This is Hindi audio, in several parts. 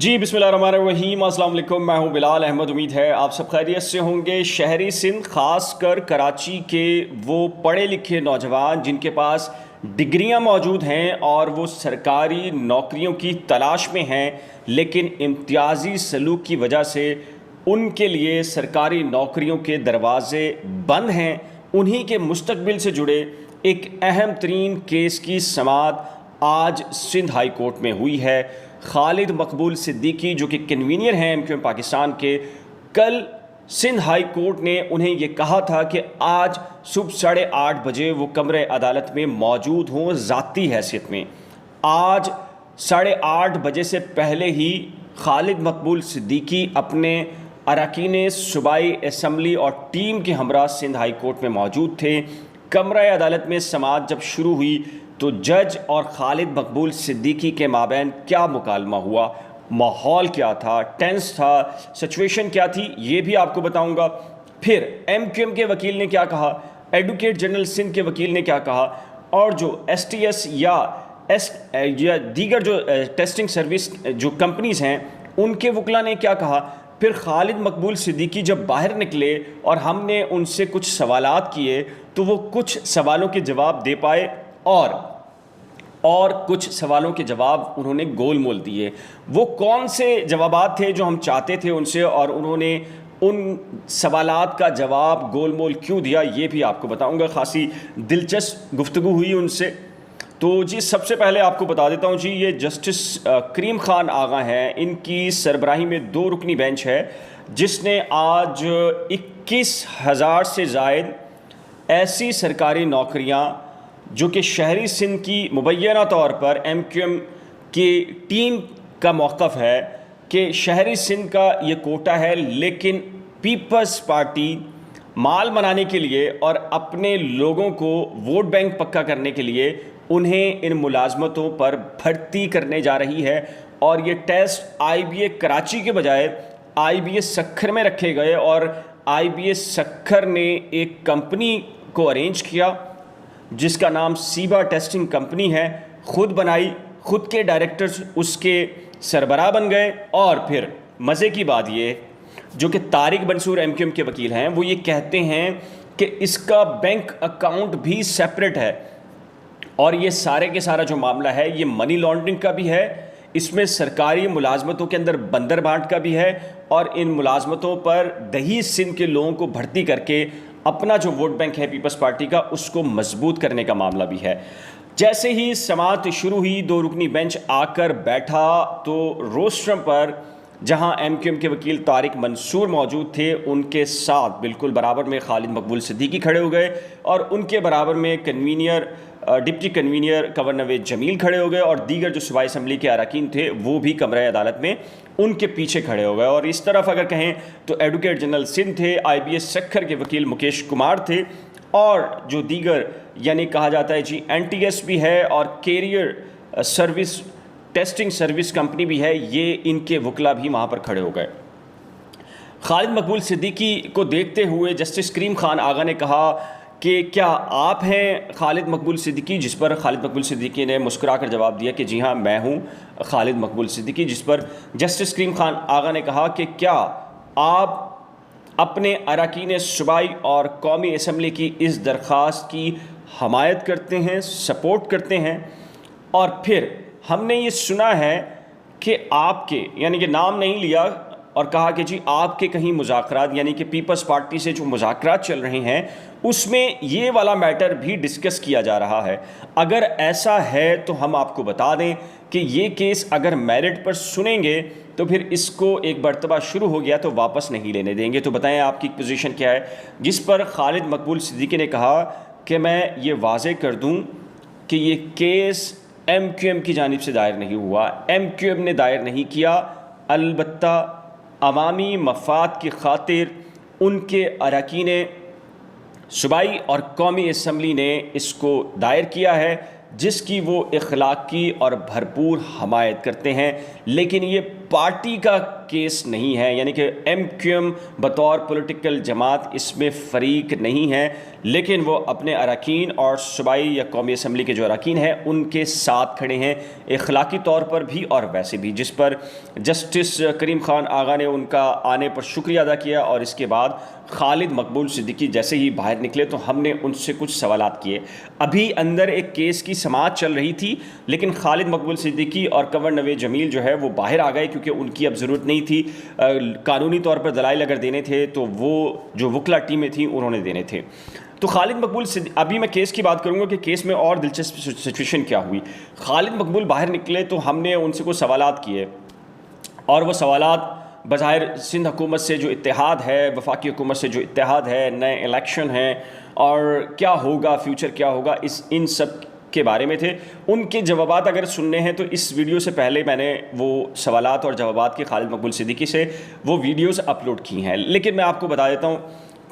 जी बिस्मिल्लाहिर्रहमानिर्रहीम, अस्सलाम वालेकुम। मैं हूं बिलाल अहमद। उम्मीद है आप सब खैरियत से होंगे। शहरी सिंध ख़ास कर कराची के वो पढ़े लिखे नौजवान जिनके पास डिग्रियां मौजूद हैं और वो सरकारी नौकरियों की तलाश में हैं, लेकिन इम्तियाजी सलूक की वजह से उनके लिए सरकारी नौकरियों के दरवाज़े बंद हैं, उन्हीं के मुस्तकबिल से जुड़े एक अहम तरीन केस की समाअत आज सिंध हाई कोर्ट में हुई है। खालिद मकबूल सिद्दीकी जो कि कन्वीनियर हैं MQM पाकिस्तान के, कल सिंध हाई कोर्ट ने उन्हें ये कहा था कि आज सुबह 8:30 बजे वो कमरे अदालत में मौजूद हों ज़ाती हैसियत में। आज 8:30 बजे से पहले ही खालिद मकबूल सिद्दीकी अपने अरकान सूबाई असम्बली और टीम के हमरा सिंध हाई कोर्ट में मौजूद थे। कमरा अदालत में समाअत जब शुरू हुई तो जज और खालिद मकबूल सिद्दीकी के माबैन क्या मुकालमा हुआ, माहौल क्या था, टेंस था, सिचुएशन क्या थी, ये भी आपको बताऊंगा। फिर MQM के वकील ने क्या कहा, एडवोकेट जनरल सिंध के वकील ने क्या कहा, और जो STS या दीगर जो टेस्टिंग सर्विस जो कंपनीज हैं उनके वकला ने क्या कहा। फिर खालिद मकबूल सिद्दीकी जब बाहर निकले और हमने उनसे कुछ सवालात किए तो वो कुछ सवालों के जवाब दे पाए और कुछ सवालों के जवाब उन्होंने गोल मोल दिए। वो कौन से जवाबात थे जो हम चाहते थे उनसे, और उन्होंने उन सवालात का जवाब गोल मोल क्यों दिया, ये भी आपको बताऊंगा। खासी दिलचस्प गुफ्तगू हुई उनसे। तो जी सबसे पहले आपको बता देता हूँ जी, ये जस्टिस करीम खान आगा हैं, इनकी सरबराही में 2 रुकनी बेंच है जिसने आज 21,000 से ज़ायद ऐसी सरकारी नौकरियाँ जो कि शहरी सिंध की मुबैना तौर पर MQM की टीम का मौक़िफ़ है कि शहरी सिंध का ये कोटा है, लेकिन पीपल्स पार्टी माल बनाने के लिए और अपने लोगों को वोट बैंक पक्का करने के लिए उन्हें इन मुलाजमतों पर भर्ती करने जा रही है। और ये टेस्ट IBA कराची के बजाय IBA सक्खर में रखे गए और IBA सक्खर ने एक कंपनी को अरेंज किया जिसका नाम सीबा टेस्टिंग कंपनी है, ख़ुद बनाई, ख़ुद के डायरेक्टर्स उसके सरबराह बन गए। और फिर मज़े की बात ये जो कि तारिक मंसूर MQM के वकील हैं, वो ये कहते हैं कि इसका बैंक अकाउंट भी सेपरेट है और ये सारे के सारा जो मामला है ये मनी लॉन्ड्रिंग का भी है, इसमें सरकारी मुलाजमतों के अंदर बंदर बांट का भी है और इन मुलाजमतों पर दही सिंध के लोगों को भर्ती करके अपना जो वोट बैंक है पीपल्स पार्टी का उसको मजबूत करने का मामला भी है। जैसे ही समाअत शुरू हुई 2 रुकनी बेंच आकर बैठा तो रोस्ट्रम पर जहां MQM के वकील तारिक मंसूर मौजूद थे, उनके साथ बिल्कुल बराबर में खालिद मकबूल सिद्दीकी खड़े हो गए और उनके बराबर में deputy convener governor Naveed Jamil खड़े हो गए और दीगर जो सूबाई असम्बली के अरकान थे वो भी कमरा अदालत में उनके पीछे खड़े हो गए। और इस तरफ अगर कहें तो एडवोकेट जनरल सिंध थे, IBA सक्खर के वकील मुकेश कुमार थे और जो दीगर यानी कहा जाता है जी NTS भी है और career service testing service company भी है, ये इनके वकला भी वहाँ पर खड़े हो गए। खालिद मकबूल सिद्दीकी को देखते हुए जस्टिस करीम खान आगा ने कहा कि क्या आप हैं खालिद मकबूल सिद्दीकी, जिस पर खालिद मकबूल सिद्दीकी ने मुस्कुरा कर जवाब दिया कि जी हाँ मैं हूँ खालिद मकबूल सिद्दीकी, जिस पर जस्टिस करीम खान आगा ने कहा कि क्या आप अपने अरकान सूबाई और कौमी असम्बली की इस दरख्वास्त की हमायत करते हैं, सपोर्ट करते हैं। और फिर हमने ये सुना है कि आपके यानी कि नाम नहीं लिया और कहा कि जी आपके कहीं मुज़ाकरात यानी कि पीपल्स पार्टी से जो मुज़ाकरात चल रहे हैं उसमें ये वाला मैटर भी डिस्कस किया जा रहा है। अगर ऐसा है तो हम आपको बता दें कि ये केस अगर मेरिट पर सुनेंगे तो फिर इसको एक मरतबा शुरू हो गया तो वापस नहीं लेने देंगे। तो बताएं आपकी पोजीशन क्या है। जिस पर खालिद मकबूल सिद्दीकी ने कहा कि मैं ये वाज़े कर दूं कि ये केस MQM की जानिब से दायर नहीं हुआ, MQM ने दायर नहीं किया, अलबत्ता अवामी मफाद की खातिर उनके अरकान सूबाई और कौमी असम्बली ने इसको दायर किया है जिसकी वो इखलाकी और भरपूर हमायत करते हैं। लेकिन ये पार्टी का केस नहीं है, यानी कि MQM बतौर पॉलिटिकल जमात इसमें फ़रीक नहीं है, लेकिन वो अपने अरकान और सूबाई या कौमी असम्बली के जो अरकान हैं उनके साथ खड़े हैं, अखलाकी तौर पर भी और वैसे भी, जिस पर जस्टिस करीम खान आगा ने उनका आने पर शुक्रिया अदा किया। और इसके बाद खालिद मकबूल सिद्दीकी जैसे ही बाहर निकले तो हमने उनसे कुछ सवालात किए। अभी अंदर एक केस की समाअत चल रही थी, लेकिन खालिद मकबूल सिद्दीकी और कंवर नवेद जमील जो है वो बाहर आ गए, क्योंकि उनकी अब ज़रूरत नहीं थी। कानूनी तौर पर दलाइल अगर देने थे तो वो जो वकला टीमें थी उन्होंने देने थे। तो खालिद मकबूल अभी मैं केस की बात करूंगा कि केस में और दिलचस्प सिचुएशन क्या हुई। खालिद मकबूल बाहर निकले तो हमने उनसे कुछ सवालात किए, और वो सवालात बज़ाहिर सिंध हुकूमत से जो इत्तेहाद है, वफाकी हुकूमत से जो इत्तेहाद है, नए इलेक्शन हैं और क्या होगा, फ्यूचर क्या होगा, इन सब के बारे में थे। उनके जवाबात अगर सुनने हैं तो इस वीडियो से पहले मैंने वो सवालात और जवाबात के खालिद मकबूल सिद्दीकी से वो वीडियोस अपलोड की हैं। लेकिन मैं आपको बता देता हूँ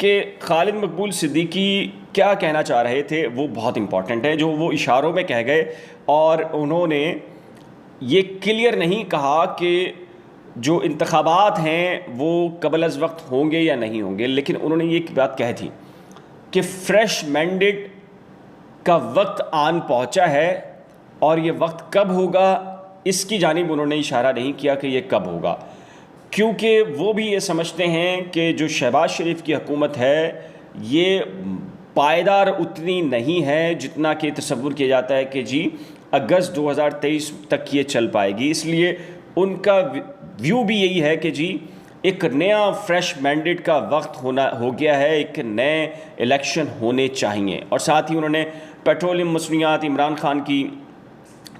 कि खालिद मकबूल सिद्दीकी क्या कहना चाह रहे थे वो बहुत इंपॉर्टेंट है। जो वो इशारों में कह गए, और उन्होंने ये क्लियर नहीं कहा कि जो इंतखाबात हैं वो कबल अज़ वक्त होंगे या नहीं होंगे, लेकिन उन्होंने ये बात कही थी कि फ्रेश मैंडेट का वक्त आन पहुंचा है, और ये वक्त कब होगा इसकी जानिब उन्होंने इशारा नहीं किया कि ये कब होगा, क्योंकि वो भी ये समझते हैं कि जो शहबाज शरीफ की हुकूमत है ये पायदार उतनी नहीं है जितना कि तसव्वुर किया जाता है कि जी अगस्त 2023 तक ये चल पाएगी। इसलिए उनका व्यू भी यही है कि जी एक नया फ्रेश मैंडेट का वक्त हो गया है, एक नए इलेक्शन होने चाहिए। और साथ ही उन्होंने पेट्रोलियम मसनूआत इमरान खान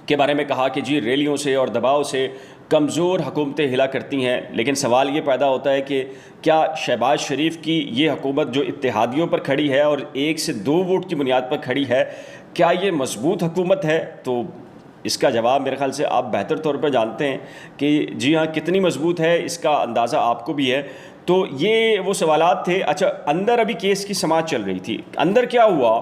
के बारे में कहा कि जी रैलियों से और दबाव से कमज़ोर हुकूमतें हिला करती हैं। लेकिन सवाल ये पैदा होता है कि क्या शहबाज शरीफ की ये हुकूमत जो इत्तेहादियों पर खड़ी है और 1 से 2 वोट की बुनियाद पर खड़ी है, क्या ये मजबूत हुकूमत है? तो इसका जवाब मेरे ख़्याल से आप बेहतर तौर पर जानते हैं कि जी हाँ, कितनी मजबूत है इसका अंदाज़ा आपको भी है। तो ये वो सवालात थे। अच्छा, अंदर अभी केस की समाअत चल रही थी। अंदर क्या हुआ,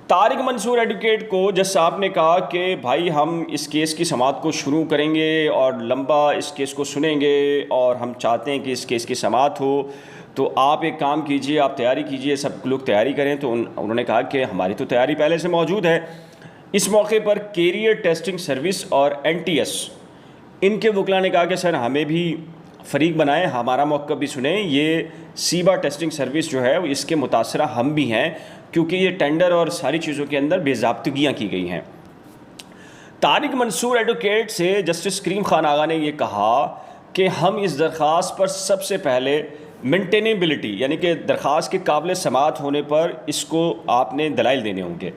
तारिक मंसूर एडवोकेट को जज साहब ने कहा कि भाई हम इस केस की समाअत को शुरू करेंगे और लंबा इस केस को सुनेंगे, और हम चाहते हैं कि इस केस की समाअत हो, तो आप एक काम कीजिए, आप तैयारी कीजिए, सब लोग तैयारी करें। तो उन्होंने कहा कि हमारी तो तैयारी पहले से मौजूद है। इस मौके पर कैरियर टेस्टिंग सर्विस और NTS इनके वकला ने कहा कि सर हमें भी फ़रीक बनाएं, हमारा मौक़िफ़ भी सुने। ये सीबा टेस्टिंग सर्विस जो है इसके मुतासरा हम भी हैं, क्योंकि ये टेंडर और सारी चीज़ों के अंदर बेज़ाब्तगियाँ की गई हैं। तारिक मंसूर एडवोकेट से जस्टिस करीम खान आगा ने ये कहा कि हम इस दरख्वास्त पर सबसे पहले मेंटेनेबिलिटी, यानी कि दरख्वास्त के काबिल समाअत होने पर इसको आपने दलाइल देने होंगे।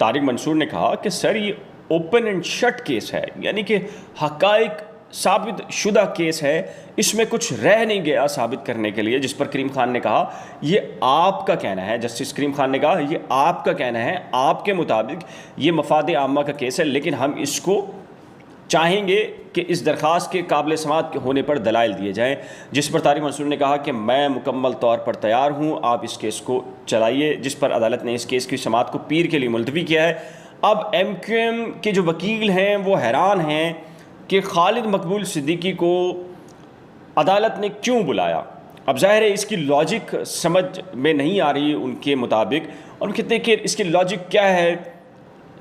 तारिक मंसूर ने कहा कि सर ये ओपन एंड शट केस है, यानी कि हक़ाइक़ साबित शुदा केस है, इसमें कुछ रह नहीं गया साबित करने के लिए। जिस पर करीम खान ने कहा ये आपका कहना है, जस्टिस करीम खान ने कहा ये आपका कहना है, आपके मुताबिक ये मफाद आम्मा का केस है, लेकिन हम इसको चाहेंगे कि इस दरख्वास्त के काबिल समाअत होने पर दलाइल दिए जाएं। जिस पर तारिक मंसूर ने कहा कि मैं मुकम्मल तौर पर तैयार हूँ, आप इस केस को चलाइए। जिस पर अदालत ने इस केस की समाअत को पीर के लिए मुलतवी किया है। अब MQM के जो वकील हैं वो हैरान हैं कि खालिद मकबूल सिद्दीकी को अदालत ने क्यों बुलाया। अब ज़ाहिर है इसकी लॉजिक समझ में नहीं आ रही उनके मुताबिक, और उनके कहते कि इसकी लॉजिक क्या है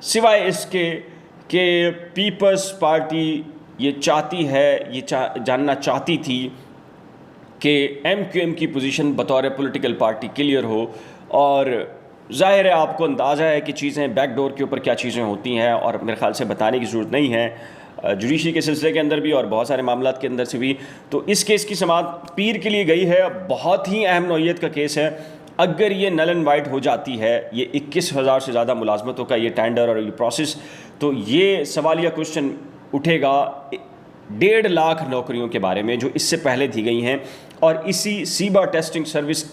सिवाय इसके कि पीपल्स पार्टी ये चाहती है, ये जानना चाहती थी कि MQM की पोजीशन बतौर पॉलिटिकल पार्टी क्लियर हो। और ज़ाहिर है आपको अंदाज़ा है कि चीज़ें बैकडोर के ऊपर क्या चीज़ें होती हैं, और मेरे ख़्याल से बताने की ज़रूरत नहीं है जुडिशरी के सिलसिले के अंदर भी और बहुत सारे मामलात के अंदर से भी। तो इस केस की समाअत पीर के लिए गई है। बहुत ही अहम नौइयत का केस है। अगर ये नल एंड वाइट हो जाती है, ये 21,000 से ज़्यादा मुलाजमतों का ये टेंडर और ये प्रोसेस, तो ये सवालिया क्वेश्चन उठेगा 1.5 लाख नौकरियों के बारे में जो इससे पहले दी गई हैं और इसी सीबा टेस्टिंग सर्विस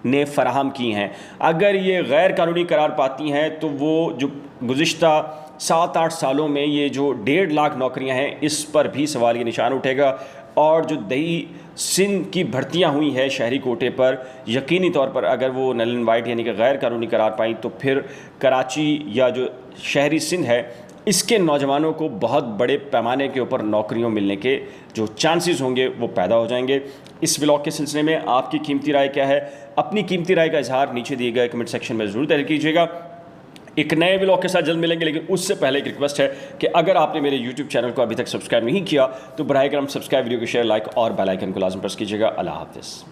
ने फ़राहम की हैं। अगर ये गैर कानूनी करार पाती हैं तो वो जो गुज़िश्ता 7-8 सालों में ये जो 1.5 लाख नौकरियां हैं इस पर भी सवाल ये निशान उठेगा। और जो दही सिंध की भर्तियां हुई है शहरी कोटे पर, यकीनी तौर पर अगर वो नल एंड वाइट यानी कि गैर कानूनी करार पाई तो फिर कराची या जो शहरी सिंध है इसके नौजवानों को बहुत बड़े पैमाने के ऊपर नौकरियों मिलने के जो चांसेस होंगे वो पैदा हो जाएंगे। इस व्लॉग के सिलसिले में आपकी कीमती राय क्या है? अपनी कीमती राय का इजहार नीचे दिए गए कमेंट सेक्शन में ज़रूर तहरीर कीजिएगा। एक नए व्लॉग के साथ जल्द मिलेंगे, लेकिन उससे पहले एक रिक्वेस्ट है कि अगर आपने मेरे YouTube चैनल को अभी तक सब्सक्राइब नहीं किया तो बराए करम सब्सक्राइब, वीडियो को शेयर, लाइक और बेल आइकन को लाजम प्रेस कीजिएगा। अल्लाह हाफ़िज़।